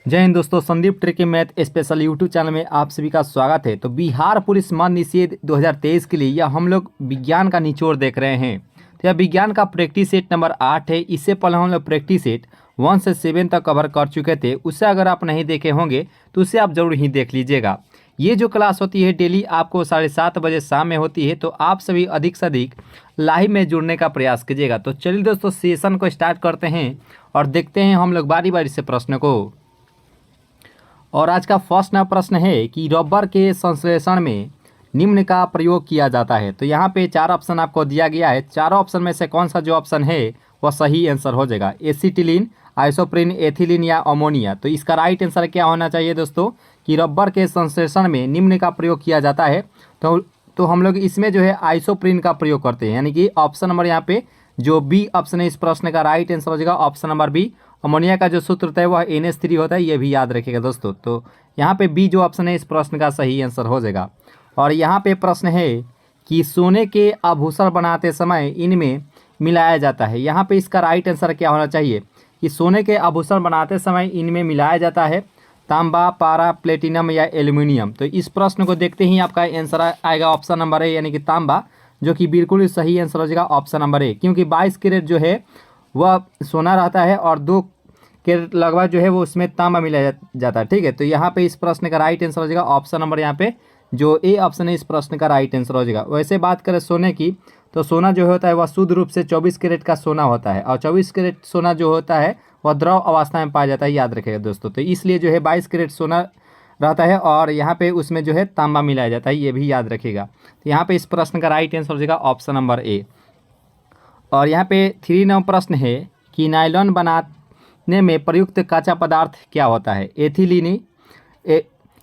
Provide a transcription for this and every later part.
जय हिंद दोस्तों, Sandeep tricky math special YouTube channel में आप सभी का स्वागत है। तो बिहार पुलिस मद निषेध 2023 के लिए यह हम लोग विज्ञान का निचोड़ देख रहे हैं। तो यह विज्ञान का प्रैक्टिस सेट नंबर 8 है। इससे पहले हम लोग प्रैक्टिस सेट 1 से 7 तक कवर कर चुके थे। उससे अगर आप नहीं देखे होंगे तो उसे आप जरूर ही देख लीजिएगा। ये जो क्लास होती है डेली आपको 7:30 बजे शाम में होती है। तो आप सभी अधिक से अधिक लाइव में जुड़ने का प्रयास कीजिएगा। तो चलिए दोस्तों, सेशन को स्टार्ट करते हैं और देखते हैं हम लोग बारी बारी से प्रश्न को। और आज का फर्स्ट नया प्रश्न है कि रबर के संश्लेषण में निम्न का प्रयोग किया जाता है। तो यहाँ पे 4 ऑप्शन आपको दिया गया है। चारों ऑप्शन में से कौन सा जो ऑप्शन है वह सही आंसर हो जाएगा? एसिटिलीन, आइसोप्रीन, एथिलीन या अमोनिया। तो इसका राइट आंसर क्या होना चाहिए दोस्तों कि रबर के संश्लेषण में निम्न का प्रयोग किया जाता है। तो हम लोग इसमें जो है आइसोप्रीन का प्रयोग करते हैं, यानी कि ऑप्शन नंबर यहाँ पे जो बी ऑप्शन है इस प्रश्न का राइट आंसर हो जाएगा ऑप्शन नंबर बी। अमोनिया का जो सूत्र होता है वह NH3 होता है, ये भी याद रखिएगा दोस्तों। तो यहाँ पे बी जो ऑप्शन है इस प्रश्न का सही आंसर हो जाएगा। और यहाँ पे प्रश्न है कि सोने के आभूषण बनाते समय इनमें मिलाया जाता है। यहाँ पे इसका राइट आंसर क्या होना चाहिए कि सोने के आभूषण बनाते समय इनमें मिलाया जाता है तांबा, पारा, प्लेटिनम या एल्यूमिनियम। तो इस प्रश्न को देखते ही आपका आंसर आएगा ऑप्शन नंबर ए, यानी कि तांबा, जो कि बिल्कुल ही सही आंसर हो जाएगा ऑप्शन नंबर ए। क्योंकि 22 कैरेट जो है वह सोना रहता है और 2 कैरेट लगभग जो है वो उसमें तांबा मिलाया जाता है। ठीक है, तो यहाँ पे इस प्रश्न का राइट आंसर हो जाएगा ऑप्शन नंबर यहाँ पे जो ए ऑप्शन है इस प्रश्न का राइट आंसर हो जाएगा। वैसे बात करें सोने की, तो सोना जो होता है वह शुद्ध रूप से 24 कैरेट का सोना होता है और 24 कैरेट सोना जो होता है वह द्रव अवस्था में पाया जाता है, याद रखिएगा दोस्तों। तो इसलिए जो है 22 कैरेट सोना रहता है और यहाँ पे उसमें जो है तांबा मिलाया जाता है, ये भी याद रखिएगा। तो यहाँ पे इस प्रश्न का राइट आंसर हो जाएगा ऑप्शन नंबर ए। और यहाँ पे 3 नंबर प्रश्न है कि नायलॉन बनाने में प्रयुक्त कच्चा पदार्थ क्या होता है? एथिलीन,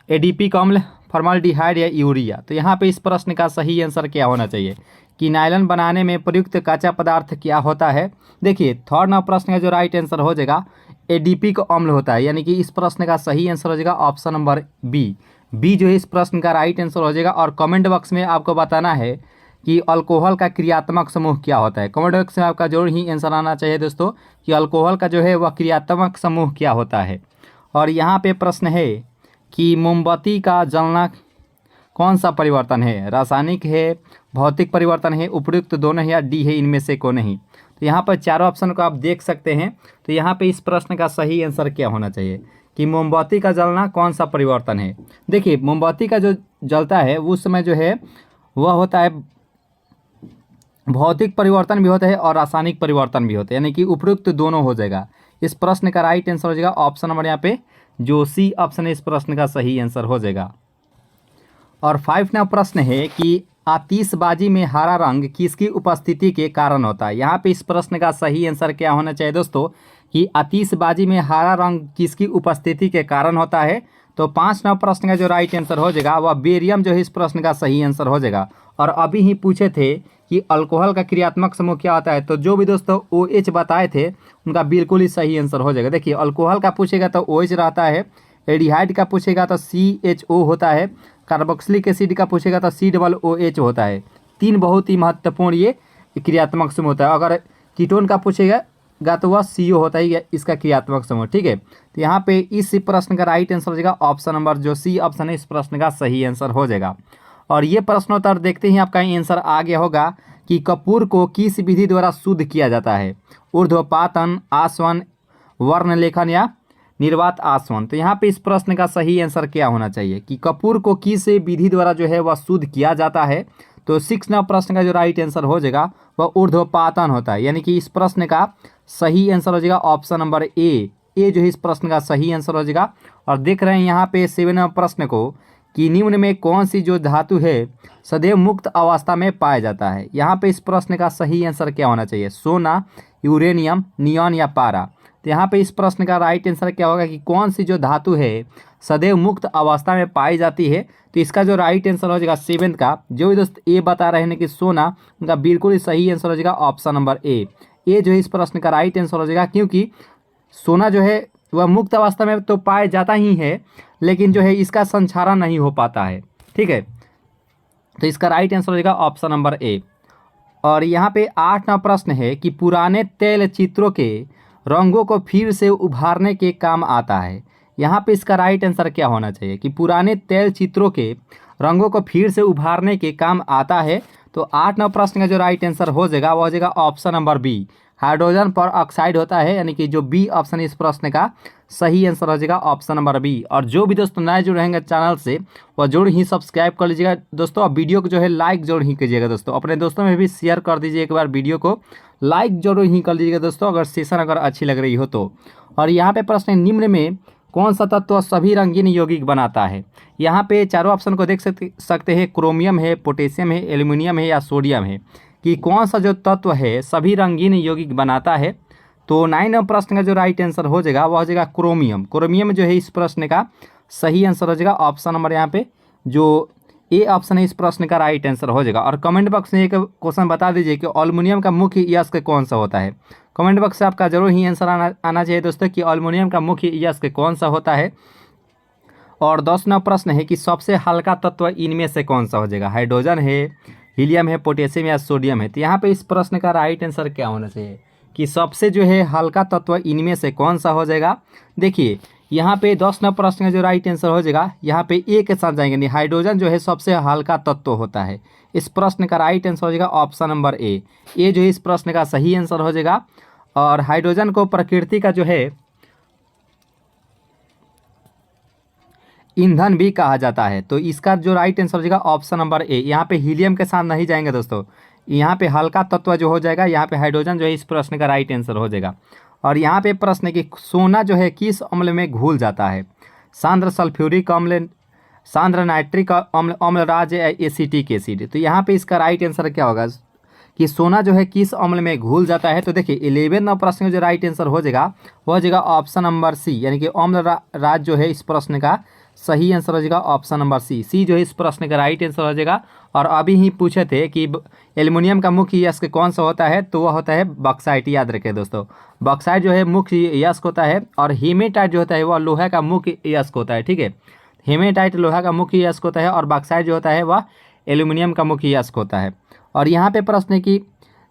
एडिपिक अम्ल, फॉर्मल्डिहाइड या यूरिया। तो यहाँ पे इस प्रश्न का सही आंसर क्या होना चाहिए कि नायलॉन बनाने में प्रयुक्त कच्चा पदार्थ क्या होता है? देखिए, थर्ड नंबर प्रश्न का जो राइट आंसर हो जाएगा एडिपिक अम्ल होता है, यानी कि इस प्रश्न का सही आंसर हो जाएगा ऑप्शन नंबर बी। बी जो है इस प्रश्न का राइट आंसर हो जाएगा। और कमेंट बॉक्स में आपको बताना है कि अल्कोहल का क्रियात्मक समूह क्या होता है। कमेंट बॉक्स में आपका जरूर ही आंसर आना चाहिए दोस्तों कि अल्कोहल का जो है वह क्रियात्मक समूह क्या होता है। और यहाँ पे प्रश्न है कि मोमबत्ती का जलना कौन सा परिवर्तन है? रासायनिक है, भौतिक परिवर्तन है, उपयुक्त दोनों है या डी है इनमें से कोई नहीं। तो यहाँ पर चारों ऑप्शन को आप देख सकते हैं। तो यहाँ पे इस प्रश्न का सही आंसर क्या होना चाहिए कि मोमबत्ती का जलना कौन सा परिवर्तन है? देखिए, मोमबत्ती का जो जलता है उस समय जो है वह होता है भौतिक परिवर्तन भी होता है और रासायनिक परिवर्तन भी होता है, यानी कि उपयुक्त दोनों हो जाएगा। इस प्रश्न का राइट आंसर हो जाएगा ऑप्शन नंबर यहाँ पे जो सी ऑप्शन है इस प्रश्न का सही आंसर हो जाएगा। और 5 नंबर प्रश्न है कि आतिशबाजी में हरा रंग किसकी उपस्थिति के कारण होता है? यहाँ पे इस प्रश्न का सही आंसर क्या होना चाहिए दोस्तों कि आतिशबाजी में हरा रंग किसकी उपस्थिति के कारण होता है? तो 5 नंबर प्रश्न का जो राइट आंसर हो जाएगा वह बेरियम जो है इस प्रश्न का सही आंसर हो जाएगा। और अभी ही पूछे थे कि अल्कोहल का क्रियात्मक समूह क्या होता है, तो जो भी दोस्तों OH बताए थे उनका बिल्कुल ही सही आंसर हो जाएगा। देखिए, अल्कोहल का पूछेगा तो OH रहता है, एल्डिहाइड का पूछेगा तो CHO होता है, कार्बोक्सिलिक एसिड का पूछेगा तो COOH होता है। 3 बहुत ही महत्वपूर्ण ये क्रियात्मक समूह होता है। अगर कीटोन का पूछेगा तो वह CO होता है इसका क्रियात्मक समूह। ठीक है, तो यहाँ पे इस प्रश्न का राइट आंसर हो जाएगा ऑप्शन नंबर जो सी ऑप्शन है इस प्रश्न का सही आंसर हो जाएगा। और ये प्रश्नोत्तर देखते ही आपका आंसर आ गया होगा कि कपूर को किस विधि द्वारा शुद्ध किया जाता है? ऊर्ध्वपातन, आसवन, वर्णलेखन या निर्वात आसवन। तो यहाँ पे इस प्रश्न का सही आंसर क्या होना चाहिए कि कपूर को किस विधि द्वारा जो है वह शुद्ध किया जाता है? तो 6 नंबर प्रश्न का जो राइट आंसर हो जाएगा वह ऊर्ध्वपातन होता है, यानी कि इस प्रश्न का सही आंसर हो जाएगा ऑप्शन नंबर ए। जो है इस प्रश्न का सही आंसर हो जाएगा। और देख रहे हैं यहाँ पे 7 नंबर प्रश्न को कि निम्न में कौन सी जो धातु है सदैव मुक्त अवस्था में पाया जाता है? यहाँ पे इस प्रश्न का सही आंसर क्या होना चाहिए? सोना, यूरेनियम, नियॉन या पारा। तो यहाँ पे इस प्रश्न का राइट आंसर क्या होगा कि कौन सी जो धातु है सदैव मुक्त अवस्था में पाई जाती है? तो इसका जो राइट आंसर हो जाएगा 7 का जो भी दोस्त ए बता रहे हैं कि सोना, उनका बिल्कुल ही सही आंसर हो जाएगा ऑप्शन नंबर ए। जो है इस प्रश्न का राइट आंसर हो जाएगा, क्योंकि सोना जो है वह मुक्त अवस्था में तो पाया जाता ही है लेकिन जो है इसका संचारण नहीं हो पाता है। ठीक है, तो इसका राइट आंसर हो जाएगा ऑप्शन नंबर ए। और यहाँ पे 8 नंबर प्रश्न है कि पुराने तैल चित्रों के रंगों को फिर से उभारने के काम आता है। यहाँ पे इसका राइट आंसर क्या होना चाहिए कि पुराने तैल चित्रों के रंगों को फिर से उभारने के काम आता है। तो 8-9 प्रश्न का जो राइट आंसर हो जाएगा वो हो जाएगा ऑप्शन नंबर बी, हाइड्रोजन पर ऑक्साइड होता है, यानी कि जो बी ऑप्शन इस प्रश्न का सही आंसर हो जाएगा ऑप्शन नंबर बी। और जो भी दोस्तों नए जुड़ रहेंगे चैनल से वह जरूर ही सब्सक्राइब कर लीजिएगा दोस्तों, और वीडियो को जो है लाइक जरूर ही कीजिएगा दोस्तों, अपने दोस्तों में भी शेयर कर दीजिए, एक बार वीडियो को लाइक जरूर ही कर लीजिएगा दोस्तों अगर सेशन अगर अच्छी लग रही हो तो। और यहाँ पे प्रश्न है, निम्न में कौन सा तत्व सभी रंगीन यौगिक बनाता है। यहाँ पे चारों ऑप्शन को देख सकते हैं, क्रोमियम है, पोटेशियम है, एल्युमिनियम है या सोडियम है, कि कौन सा जो तत्व है सभी रंगीन यौगिक बनाता है। तो 9 प्रश्न का जो राइट आंसर हो जाएगा वह हो जाएगा क्रोमियम। क्रोमियम जो है इस प्रश्न का सही आंसर हो जाएगा ऑप्शन नंबर यहाँ पे जो ए ऑप्शन है इस प्रश्न का राइट आंसर हो जाएगा। और कमेंट बॉक्स में एक क्वेश्चन बता दीजिए कि एल्युमिनियम का मुख्य यस्क कौन सा होता है। कमेंट बॉक्स से आपका जरूर ही आंसर आना चाहिए दोस्तों कि एल्युमिनियम का मुख्य यस्क कौन सा होता है। और 10वां प्रश्न है कि सबसे हल्का तत्व इनमें से कौन सा हो जाएगा, हाइड्रोजन है, हीलियम है, पोटेशियम या सोडियम है। तो यहाँ पे इस प्रश्न का राइट आंसर क्या होना चाहिए कि सबसे जो है हल्का तत्व इनमें से कौन सा हो जाएगा। देखिए यहाँ पे 10वां प्रश्न का जो राइट आंसर हो जाएगा यहाँ पे ए के साथ जाएंगे, नहीं हाइड्रोजन जो है सबसे हल्का तत्व होता है। इस प्रश्न का राइट आंसर हो जाएगा ऑप्शन नंबर ए, ए जो है इस प्रश्न का सही आंसर हो जाएगा। और हाइड्रोजन को प्रकृति का जो है ईंधन भी कहा जाता है। तो इसका जो राइट आंसर हो जाएगा ऑप्शन नंबर ए। यहाँ पे हीलियम के साथ नहीं जाएंगे दोस्तों, यहाँ पे हल्का तत्व जो हो जाएगा यहाँ पे हाइड्रोजन जो है इस प्रश्न का राइट आंसर हो जाएगा। और यहाँ पे प्रश्न है कि सोना जो है किस अम्ल में घुल जाता है, सांद्र सल्फ्यूरिक अम्ल, सांद्र नाइट्रिक अम्ल, अम्लराज या एसिटिक एसिड। तो यहाँ पे इसका राइट आंसर क्या होगा कि सोना जो है किस अम्ल में घुल जाता है। तो देखिए 11वां प्रश्न का जो राइट आंसर हो जाएगा वो हो जाएगा ऑप्शन नंबर सी, यानी कि अम्लराज जो है इस प्रश्न का सही आंसर हो जाएगा ऑप्शन नंबर सी। सी जो है इस प्रश्न का राइट आंसर हो जाएगा। और अभी ही पूछे थे कि एल्युमिनियम का मुख्य यस्क कौन सा होता है, तो वह होता है बॉक्साइट। याद रखें दोस्तों, बॉक्साइट जो है मुख्य यस्क होता है, और हेमेटाइट जो होता है वह लोहा का मुख्य यस्क होता है। ठीक है, हेमेटाइट लोहा का मुख्य यस्क होता है और बॉक्साइट जो होता है वह एल्युमिनियम का मुख्य यस्क होता है। और यहाँ पे प्रश्न है कि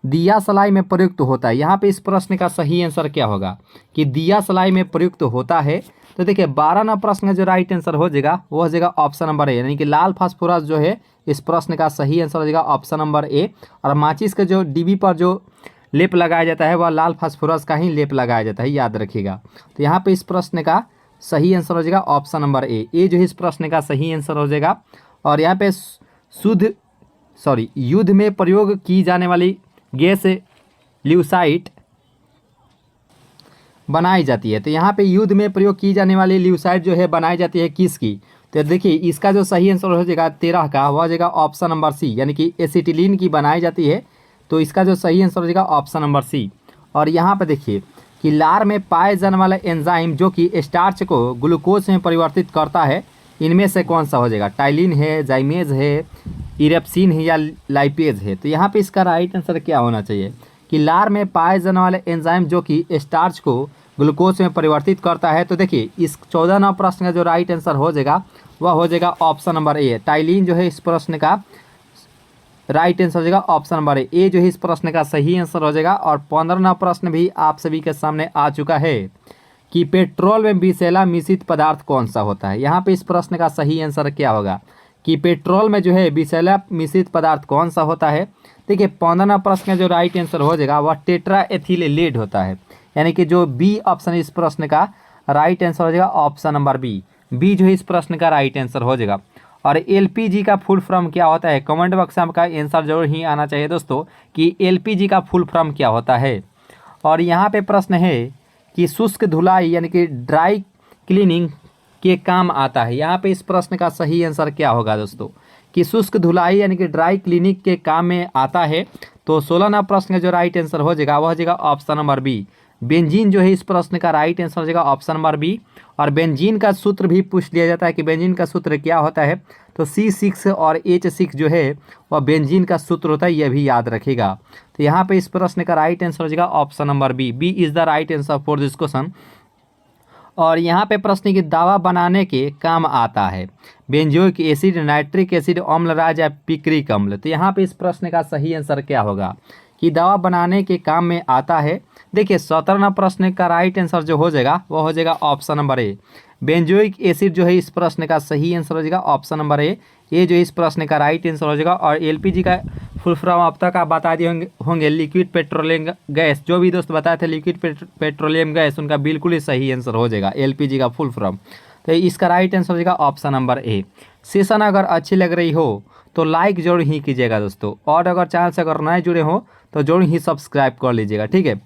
दिया सलाई में प्रयुक्त होता है। यहाँ पे इस प्रश्न का सही आंसर क्या होगा कि दिया सलाई में प्रयुक्त होता है। तो देखिए 12वां प्रश्न का जो राइट आंसर हो जाएगा वो हो जाएगा ऑप्शन नंबर ए, यानी कि लाल फास्फोरस जो है इस प्रश्न का सही आंसर हो जाएगा ऑप्शन नंबर ए। और माचिस के जो डिब्बी पर जो लेप लगाया जाता है वह लाल फास्फोरस का ही लेप लगाया जाता है, याद रखिएगा। तो यहाँ पे इस प्रश्न का सही आंसर हो जाएगा ऑप्शन नंबर ए, ए जो है इस प्रश्न का सही आंसर हो जाएगा। और यहाँ पे युद्ध में प्रयोग की जाने वाली गैस ल्यूसाइट बनाई जाती है। तो यहाँ पे युद्ध में प्रयोग की जाने वाली ल्यूसाइट जो है बनाई जाती है किसकी। तो देखिए इसका जो सही आंसर हो जाएगा 13 का वो हो जाएगा ऑप्शन नंबर सी, यानी कि एसिटिलीन की बनाई जाती है। तो इसका जो सही आंसर हो जाएगा ऑप्शन नंबर सी। और यहाँ पे देखिए कि लार में पाए जाने वाला एंजाइम जो कि स्टार्च को ग्लूकोज में परिवर्तित करता है, इनमें से कौन सा हो जाएगा, टाइलिन है, जाइमेज है, इरेप्सिन है या लाइपेज है। तो यहाँ पे इसका राइट आंसर क्या होना चाहिए कि लार में पाए जाने वाले एंजाइम जो कि स्टार्च को ग्लूकोज में परिवर्तित करता है। तो देखिए इस 14वां प्रश्न का जो राइट आंसर हो जाएगा वह हो जाएगा ऑप्शन नंबर ए, टाइलिन जो है इस प्रश्न का राइट आंसर हो जाएगा ऑप्शन नंबर ए, ए जो है इस प्रश्न का सही आंसर हो जाएगा। और 15वां प्रश्न भी आप सभी के सामने आ चुका है कि पेट्रोल में विषैला मिश्रित पदार्थ कौन सा होता है। यहाँ पे इस प्रश्न का सही आंसर क्या होगा कि पेट्रोल में जो है विषैला मिश्रित पदार्थ कौन सा होता है। देखिए 15वां प्रश्न का जो राइट आंसर हो जाएगा वह टेट्रा एथिल लेड होता है, यानी कि जो बी ऑप्शन इस प्रश्न का राइट आंसर हो जाएगा ऑप्शन नंबर बी, बी जो है इस प्रश्न का राइट आंसर हो जाएगा। और एलपीजी का फुल फॉर्म क्या होता है, कमेंट बॉक्स में आपका आंसर जरूर ही आना चाहिए दोस्तों कि एलपीजी का फुल फॉर्म क्या होता है। और यहाँ पे प्रश्न है कि शुष्क धुलाई यानी कि ड्राई क्लीनिंग के काम आता है। यहाँ पे इस प्रश्न का सही आंसर क्या होगा दोस्तों कि शुष्क धुलाई यानी कि ड्राई क्लीनिक के काम में आता है। तो 16वां प्रश्न का जो राइट आंसर हो जाएगा वह हो जाएगा ऑप्शन नंबर बी, बेंजीन जो है इस प्रश्न का राइट आंसर हो जाएगा ऑप्शन नंबर बी। और बेंजीन का सूत्र भी पूछ लिया जाता है कि बेंजीन का सूत्र क्या होता है। तो C6 और H6 जो है वह बेंजीन का सूत्र होता है, यह भी याद रखेगा। तो यहाँ पे इस प्रश्न का राइट आंसर हो जाएगा option number B, B is the right answer for this question. और यहाँ पे प्रश्न की दवा बनाने के काम आता है, benzoic acid, nitric acid, Amalraj या पिक्रिक अम्ल। तो यहाँ पे इस प्रश्न का सही आंसर क्या होगा कि दवा बनाने के काम में आता है। देखिए 17वां प्रश्न का राइट आंसर जो हो जाएगा वो हो जाएगा option number A, benzoic acid जो है इस प्रश्न का सही आंसर हो जाएगा ऑप्शन नंबर ए जो इस प्रश्न का राइट आंसर हो जाएगा। और एलपीजी का फुल फॉर्म अब तक आप बता दिए होंगे लिक्विड पेट्रोलियम गैस। जो भी दोस्त बताए थे लिक्विड पेट्रोलियम गैस, उनका बिल्कुल ही सही आंसर हो जाएगा एलपीजी का फुल फॉर्म। तो इसका राइट आंसर हो जाएगा ऑप्शन नंबर ए। सेशन अगर अच्छी लग रही हो तो लाइक जरूर ही कीजिएगा दोस्तों, और अगर चैनल से अगर नए जुड़े हो तो जरूर ही सब्सक्राइब कर लीजिएगा, ठीक है।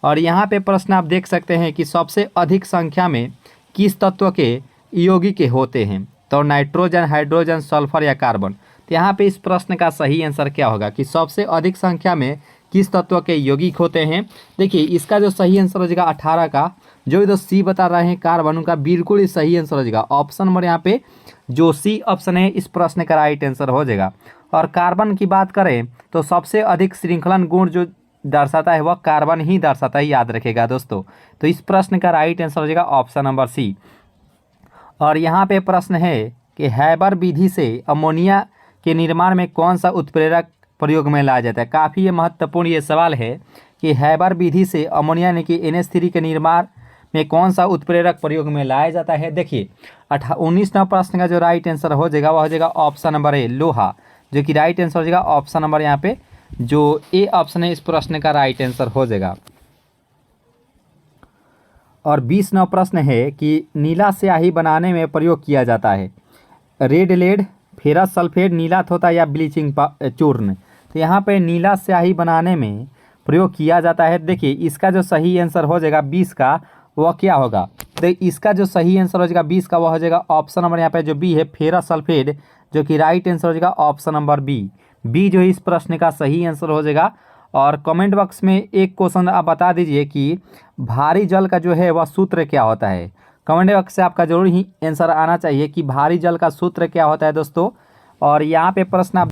और यहाँ पे प्रश्न आप देख सकते हैं कि सबसे अधिक संख्या में किस तत्व के यौगिक होते हैं, तो नाइट्रोजन, हाइड्रोजन, सल्फर या कार्बन। तो यहाँ पे इस प्रश्न का सही आंसर क्या होगा कि सबसे अधिक संख्या में किस तत्व के यौगिक होते हैं। देखिए इसका जो सही आंसर हो जाएगा 18 का, जो इधर सी बता रहे हैं कार्बन, उनका बिल्कुल ही सही आंसर हो जाएगा ऑप्शन नंबर यहाँ पे जो सी ऑप्शन है इस प्रश्न का राइट आंसर हो जाएगा। और कार्बन की बात करें तो सबसे अधिक श्रृंखलन गुण जो दर्शाता है वह कार्बन ही दर्शाता है, याद रखेगा दोस्तों। तो इस प्रश्न का राइट आंसर हो जाएगा ऑप्शन नंबर सी। और यहाँ पे प्रश्न है कि हैबर विधि से अमोनिया के निर्माण में कौन सा उत्प्रेरक प्रयोग में लाया जाता है। काफ़ी ये महत्वपूर्ण ये सवाल है कि हैबर विधि से अमोनिया यानी कि NH3 के निर्माण में कौन सा उत्प्रेरक प्रयोग में लाया जाता है। देखिए 19वां प्रश्न का जो राइट आंसर हो जाएगा वह हो जाएगा ऑप्शन नंबर ए लोहा, जो कि राइट आंसर हो जाएगा ऑप्शन नंबर यहाँ पे जो ए ऑप्शन है इस प्रश्न का राइट आंसर हो जाएगा। और 20वां प्रश्न है कि नीला स्याही बनाने में प्रयोग किया जाता है रेड लेड, फेरस सल्फेट, नीला थोथा या ब्लीचिंग चूर्ण। तो यहाँ पे नीला स्याही बनाने में प्रयोग किया जाता है। देखिए इसका जो सही आंसर हो जाएगा 20 का वह क्या होगा, तो इसका जो सही आंसर हो जाएगा 20 का वह हो जाएगा ऑप्शन नंबर यहाँ पे जो बी है फेरस सल्फेट, जो कि राइट आंसर हो जाएगा ऑप्शन नंबर बी जो इस प्रश्न का सही आंसर हो जाएगा। और कमेंट बॉक्स में एक क्वेश्चन आप बता दीजिए कि भारी जल का जो है वह सूत्र क्या होता है। कमेंट बॉक्स से आपका जरूर ही आंसर आना चाहिए कि भारी जल का सूत्र क्या होता है दोस्तों। और यहाँ पे प्रश्न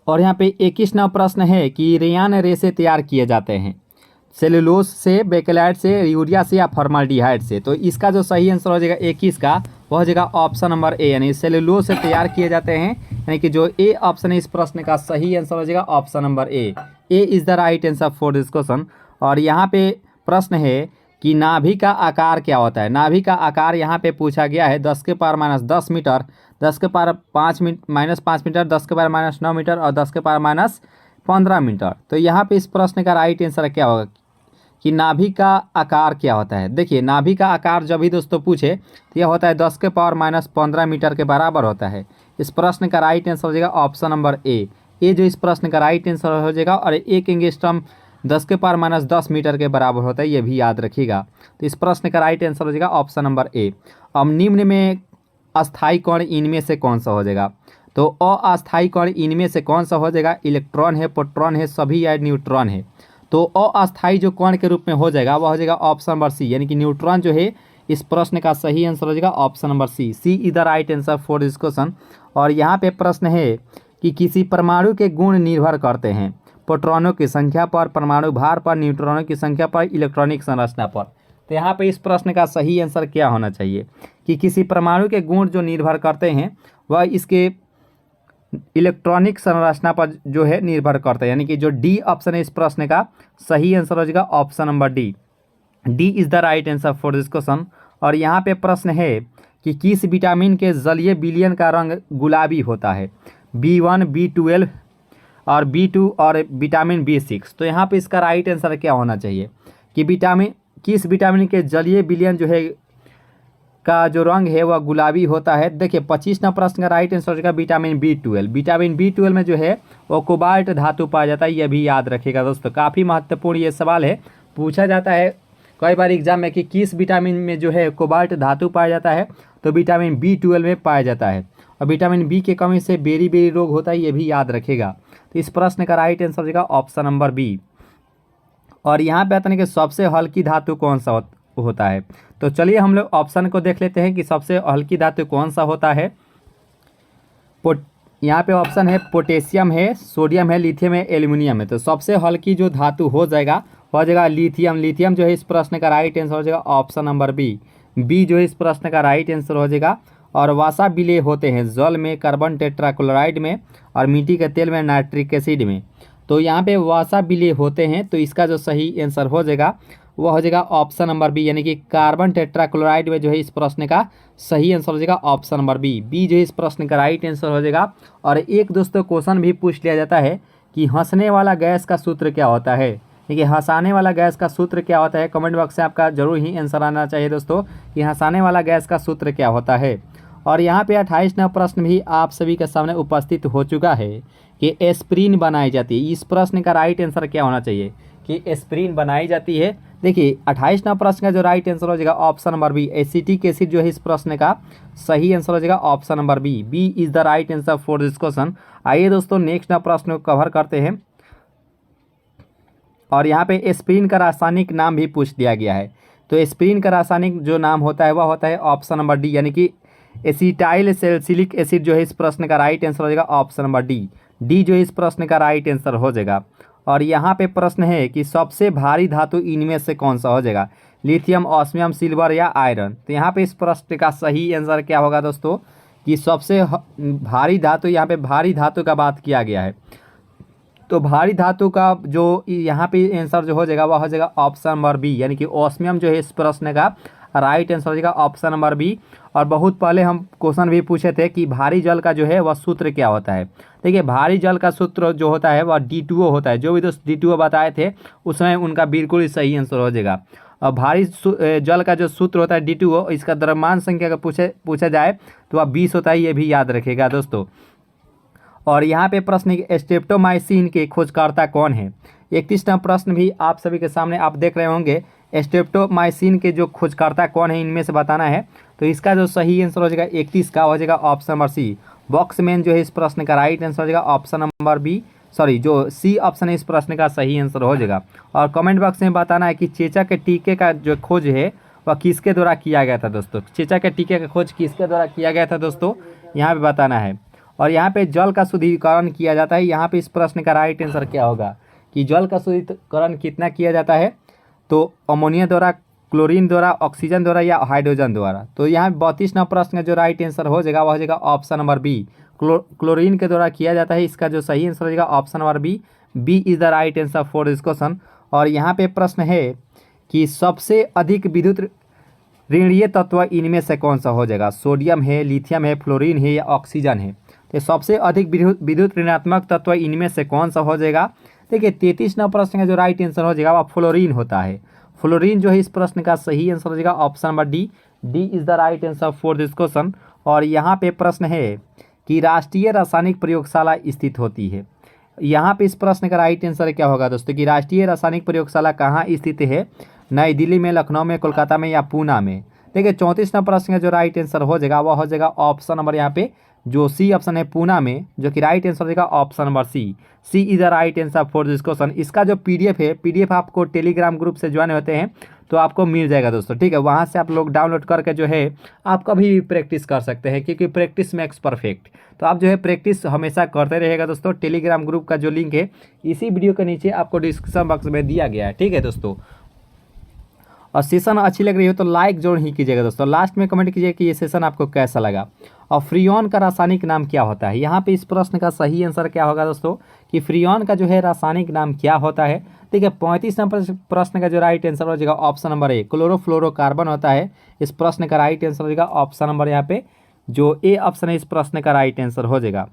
और यहाँ पे 21वां प्रश्न है कि रेयान रेशे तैयार किए जाते हैं सेलुलोज से, बेकेलाइट से, यूरिया से या फॉर्मल्डिहाइड से। तो इसका जो सही आंसर हो जाएगा 21 का वह हो जाएगा ऑप्शन नंबर ए, यानी सेलुलोज से तैयार किए जाते हैं, यानी कि जो ए ऑप्शन है इस प्रश्न का सही आंसर हो जाएगा option number A is the right answer for this question. और यहाँ पे प्रश्न है कि नाभि का आकार क्या होता है। नाभि का आकार यहाँ पे पूछा गया है 10 के पावर -10 मीटर, 10 के पावर -5 मीटर, 10 के पावर -9 मीटर और 10 के पावर -15 मीटर। तो यहाँ पे इस प्रश्न का राइट आंसर क्या होगा कि नाभि का आकार क्या होता है। देखिए नाभि का आकार जब भी दोस्तों पूछे तो यह होता है 10 के पावर -15 मीटर के बराबर होता है। इस प्रश्न का राइट आंसर हो जाएगा ऑप्शन नंबर ए जो इस प्रश्न का राइट आंसर हो जाएगा। और 1 एंगस्ट्रॉम 10 के पावर -10 मीटर के बराबर होता है, ये भी याद रखिएगा। तो इस प्रश्न का राइट आंसर हो जाएगा ऑप्शन नंबर ए। अब निम्न में अस्थायी कण इनमें से कौन सा हो जाएगा, तो अस्थायी कण इनमें से कौन सा हो जाएगा। इलेक्ट्रॉन है, प्रोटॉन है, सभी या न्यूट्रॉन है। तो अस्थायी जो कण के रूप में हो जाएगा वह हो जाएगा ऑप्शन नंबर सी, यानी कि न्यूट्रॉन जो है इस प्रश्न का सही आंसर हो जाएगा option number C is the right answer for this question. और यहाँ पे प्रश्न है कि किसी परमाणु के गुण निर्भर करते हैं प्रोटॉनों की संख्या पर, परमाणु भार पर, न्यूट्रॉनों की संख्या पर, इलेक्ट्रॉनिक संरचना पर। तो यहाँ पे इस प्रश्न का सही आंसर क्या होना चाहिए कि किसी परमाणु के गुण जो निर्भर करते हैं वह इसके इलेक्ट्रॉनिक संरचना पर जो है निर्भर करता है, यानी कि जो डी ऑप्शन है इस प्रश्न का सही आंसर हो जाएगा option number D is the right answer for this question. और यहाँ पे प्रश्न है कि किस विटामिन के जलीय विलयन का रंग गुलाबी होता है। B1, B12 और B2 और विटामिन B6। तो यहाँ पे इसका राइट आंसर क्या होना चाहिए कि किस विटामिन के जलीय विलयन जो है का जो रंग है वह गुलाबी होता है। देखिए 25वां प्रश्न का राइट आंसर होगा विटामिन B12। विटामिन B12 में जो है वो कोबाल्ट धातु पाया जाता है, यह भी याद रखिएगा दोस्तों। काफ़ी महत्वपूर्ण ये सवाल है, पूछा जाता है कई बार एग्जाम में कि किस विटामिन में जो है कोबाल्ट धातु पाया जाता है, तो विटामिन B12 में पाया जाता है। और विटामिन बी की कमी से बेरी रोग होता है, ये भी याद रखेगा। तो इस प्रश्न का राइट आंसर होगा ऑप्शन नंबर बी। और यहाँ पे आता है कि सबसे हल्की धातु कौन सा होता है। तो चलिए हम लोग ऑप्शन को देख लेते हैं कि सबसे हल्की धातु कौन सा होता है। यहाँ पे ऑप्शन है पोटेशियम है, सोडियम है, लिथियम है, एल्यूमिनियम है। तो सबसे हल्की जो धातु हो जाएगा वह जाएगा लिथियम। लिथियम जो है इस प्रश्न का राइट आंसर हो जाएगा ऑप्शन नंबर बी जो है इस प्रश्न का राइट आंसर हो जाएगा। और वासा विलेय होते हैं जल में, कार्बन टेट्राक्लोराइड में और मिट्टी के तेल में, नाइट्रिक एसिड में। तो यहाँ पे वासा विलेय होते हैं, तो इसका जो सही आंसर हो जाएगा वह हो जाएगा ऑप्शन नंबर बी, यानी कि कार्बन टेट्राक्लोराइड में जो है इस प्रश्न का सही आंसर हो जाएगा ऑप्शन नंबर बी। बी जो है इस प्रश्न का राइट आंसर हो जाएगा। और एक दोस्तों क्वेश्चन भी पूछ लिया जाता है कि हंसने वाला गैस का सूत्र क्या होता है। देखिए हंसाने वाला गैस का सूत्र क्या होता है, कमेंट बॉक्स से आपका जरूर ही आंसर आना चाहिए दोस्तों कि हंसाने वाला गैस का सूत्र क्या होता है। और यहाँ पे 28वां प्रश्न भी आप सभी के सामने उपस्थित हो चुका है कि एस्प्रिन बनाई जाती है। इस प्रश्न का राइट आंसर क्या होना चाहिए कि एस्प्रिन बनाई जाती है। देखिए 28वां प्रश्न का जो राइट आंसर हो जाएगा option number B, acetic acid जो है इस प्रश्न का सही आंसर हो जाएगा option number B. B is the right answer for this question. आइए दोस्तों नेक्स्ट प्रश्न को कवर करते हैं। और यहाँ पे एस्प्रिन का रासायनिक नाम भी पूछ दिया गया है। तो एस्प्रिन का रासायनिक जो नाम होता है वह होता है ऑप्शन नंबर डी, यानी कि एसिटाइल सैलिसिलिक एसिड जो है इस प्रश्न का राइट आंसर हो जाएगा ऑप्शन नंबर डी। डी जो है इस प्रश्न का राइट आंसर हो जाएगा। और यहाँ पे प्रश्न है कि सबसे भारी धातु इनमें से कौन सा हो जाएगा, लिथियम, ऑस्मियम, सिल्वर या आयरन। तो यहाँ पे इस प्रश्न का सही आंसर क्या होगा दोस्तों कि सबसे भारी धातु, यहाँ पे भारी धातु का बात किया गया है। तो भारी धातु का जो यहाँ पे आंसर जो हो जाएगा वह हो जाएगा ऑप्शन नंबर बी, यानी कि ऑस्मियम जो है इस प्रश्न का राइट आंसर हो जाएगा ऑप्शन नंबर बी। और बहुत पहले हम क्वेश्चन भी पूछे थे कि भारी जल का जो है वह सूत्र क्या होता है। देखिए भारी जल का सूत्र जो होता है वह D2O होता है। जो भी दोस्त D2O बताए थे उसमें उनका बिल्कुल ही सही आंसर हो जाएगा। और भारी जल का जो सूत्र होता है D2O, इसका द्रव्यमान संख्या का पूछा जाए तो वह 20 होता है, ये भी याद रखेगा दोस्तों। और यहाँ पे प्रश्न स्ट्रेप्टोमाइसिन के खोजकर्ता कौन है। 31वां प्रश्न भी आप सभी के सामने आप देख रहे होंगे। स्ट्रेप्टोमाइसिन के जो खोजकर्ता कौन है इनमें से बताना है। तो इसका जो सही आंसर हो जाएगा 31 का हो जाएगा ऑप्शन नंबर सी, बॉक्समैन जो है इस प्रश्न का राइट आंसर हो जाएगा ऑप्शन नंबर बी, सॉरी जो सी ऑप्शन है इस प्रश्न का सही आंसर हो जाएगा। और कमेंट बॉक्स में बताना है कि चेचा के टीके का जो खोज है वह किसके द्वारा किया गया था दोस्तों। चेचा के टीके का खोज किसके द्वारा किया गया था दोस्तों, यहाँ पे बताना है। और यहाँ पे जल का शुद्धिकरण किया जाता है। यहाँ पे इस प्रश्न का राइट आंसर क्या होगा कि जल का शुद्धिकरण कितना किया जाता है, तो अमोनिया द्वारा, क्लोरीन द्वारा, ऑक्सीजन द्वारा या हाइड्रोजन द्वारा। तो यहाँ 32वां प्रश्न का जो राइट आंसर हो जाएगा वह हो जाएगा ऑप्शन नंबर बी, क्लोरीन के द्वारा किया जाता है। इसका जो सही आंसर हो जाएगा option number B. B is the right answer for this question. और यहाँ पे प्रश्न है कि सबसे अधिक विद्युत ऋणीय तत्व इनमें से कौन सा हो जाएगा, सोडियम है, लिथियम है, फ्लोरीन है या ऑक्सीजन है। तो सबसे अधिक विद्युत ऋणात्मक तत्व इनमें से कौन सा हो जाएगा। देखिए 33वां प्रश्न का जो राइट आंसर हो जाएगा वह फ्लोरीन होता है। फ्लोरीन जो है इस प्रश्न का सही आंसर हो जाएगा option number D. D is the right answer for this question. और यहाँ पे प्रश्न है कि राष्ट्रीय रासायनिक प्रयोगशाला स्थित होती है। यहाँ पे इस प्रश्न का राइट आंसर क्या होगा दोस्तों कि राष्ट्रीय रासायनिक प्रयोगशाला कहाँ स्थित है, नई दिल्ली में, लखनऊ में, कोलकाता में या पूना में। देखिए 34वां प्रश्न का जो राइट आंसर हो जाएगा वह हो जाएगा ऑप्शन नंबर यहाँ पे जो सी ऑप्शन है पूना में, जो कि राइट आंसर देगा option number C. C is the right answer for this question. इसका जो पीडीएफ है, पीडीएफ आपको टेलीग्राम ग्रुप से ज्वाइन होते हैं तो आपको मिल जाएगा दोस्तों, ठीक है। वहाँ से आप लोग डाउनलोड करके जो है आप कभी भी प्रैक्टिस कर सकते हैं, क्योंकि प्रैक्टिस मेक्स परफेक्ट। तो आप जो है प्रैक्टिस हमेशा करते रहेगा दोस्तों। टेलीग्राम ग्रुप का जो लिंक है इसी वीडियो के नीचे आपको डिस्क्रिप्शन बॉक्स में दिया गया है, ठीक है दोस्तों। और सेशन अच्छी लग रही हो तो लाइक जरूर ही कीजिएगा दोस्तों। लास्ट में कमेंट कीजिए कि ये सेशन आपको कैसा लगा। और फ्रीऑन का रासायनिक नाम क्या होता है। यहाँ पे इस प्रश्न का सही आंसर क्या होगा दोस्तों कि फ्रीऑन का जो है रासायनिक नाम क्या होता है। देखिए 35 नंबर प्रश्न का जो राइट आंसर हो जाएगा ऑप्शन नंबर ए, क्लोरोफ्लोरोकार्बन होता है। इस प्रश्न का राइट आंसर हो जाएगा ऑप्शन नंबर यहाँ पे जो ए ऑप्शन है इस प्रश्न का राइट आंसर हो जाएगा।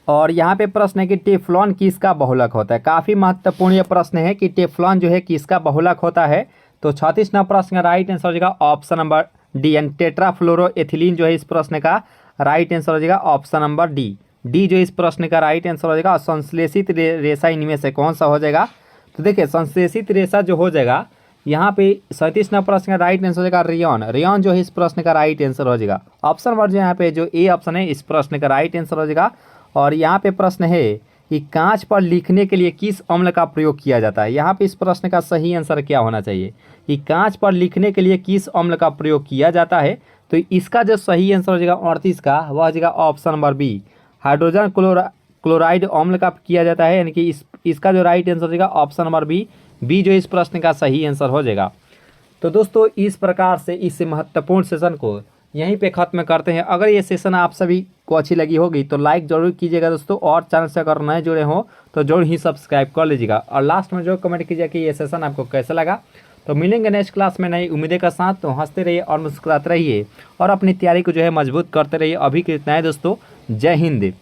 और यहाँ पे प्रश्न है कि टेफ्लॉन किसका बहुलक होता है। काफ़ी महत्वपूर्ण ये प्रश्न है कि टेफ्लॉन जो है किसका बहुलक होता है। तो 36वां प्रश्न का राइट आंसर हो जाएगा ऑप्शन नंबर डी, यानी टेट्राफ्लोरोएथिलीन जो है इस प्रश्न का राइट आंसर हो जाएगा ऑप्शन नंबर डी। डी जो इस प्रश्न का राइट आंसर हो जाएगा। संश्लेषित रेशा इनमें से कौन सा हो जाएगा। तो देखिए संश्लेषित रेशा जो हो जाएगा यहाँ पे 37वां प्रश्न का राइट आंसर हो जाएगा रेयन। रेयन जो है इस प्रश्न का राइट आंसर हो जाएगा। ऑप्शन नंबर जो यहाँ पे जो ए ऑप्शन है इस प्रश्न का राइट आंसर हो जाएगा। और यहाँ पे प्रश्न है कि कांच पर लिखने के लिए किस अम्ल का प्रयोग किया जाता है। यहाँ पे इस प्रश्न का सही आंसर क्या होना चाहिए कि कांच पर लिखने के लिए किस अम्ल का प्रयोग किया जाता है। तो इसका जो सही आंसर हो जाएगा 38 का वह हो जाएगा option number B, hydrogen chloride अम्ल का किया जाता है, यानी कि इसका जो राइट आंसर हो जाएगा ऑप्शन नंबर बी। बी जो इस प्रश्न का सही आंसर हो जाएगा। तो दोस्तों इस प्रकार से इस महत्वपूर्ण सेशन को यहीं पे ख़त्म करते हैं। अगर ये सेशन आप सभी को अच्छी लगी होगी तो लाइक जरूर कीजिएगा दोस्तों, और चैनल से अगर नए जुड़े हो तो जरूर ही सब्सक्राइब कर लीजिएगा। और लास्ट में जो कमेंट कीजिए कि ये सेशन आपको कैसा लगा। तो मिलेंगे नेक्स्ट क्लास में नई उम्मीदें का साथ। तो हंसते रहिए और मुस्कुराते रहिए और अपनी तैयारी को जो है मजबूत करते रहिए। अभी के इतना है दोस्तों, जय हिंद।